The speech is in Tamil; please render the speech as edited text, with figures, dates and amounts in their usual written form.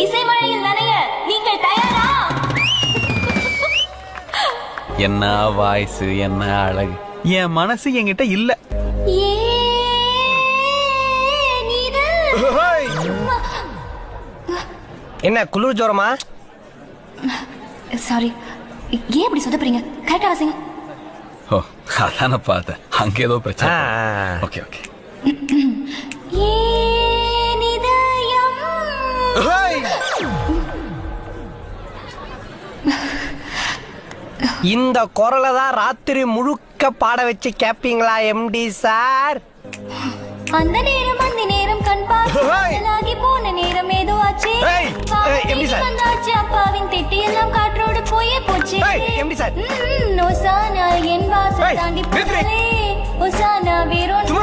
இசைமழையில் நனைய நீங்கள் தயாரா? என்ன வாய்ஸ், என்ன அழகு. என் மனசு என்கிட்ட இல்ல. என்ன குளிர் ஜோரமா? சாரி, ஏன் இப்படி சொதப்புறீங்க? கரெக்டா வாசிங்க. ஓ, அதான பார்த்தேன். அங்க ஏதோ பிரச்சனை. Okay okay. இந்த குரலை தான் ராத்திரி முழுக்க பாட வச்சு கேப்பீங்களா எம்டி சார்? அந்த நேரம் அந்த நேரம் கண் பார்த்து போன நேரம் ஏதோ ஆச்சு. வந்தாச்சு அப்பாவின் திட்டி எல்லாம் காற்றோடு போயே போச்சு. ஒசானா என் வாசல் தாண்டி போனாலே ஒசானா வேறொன்று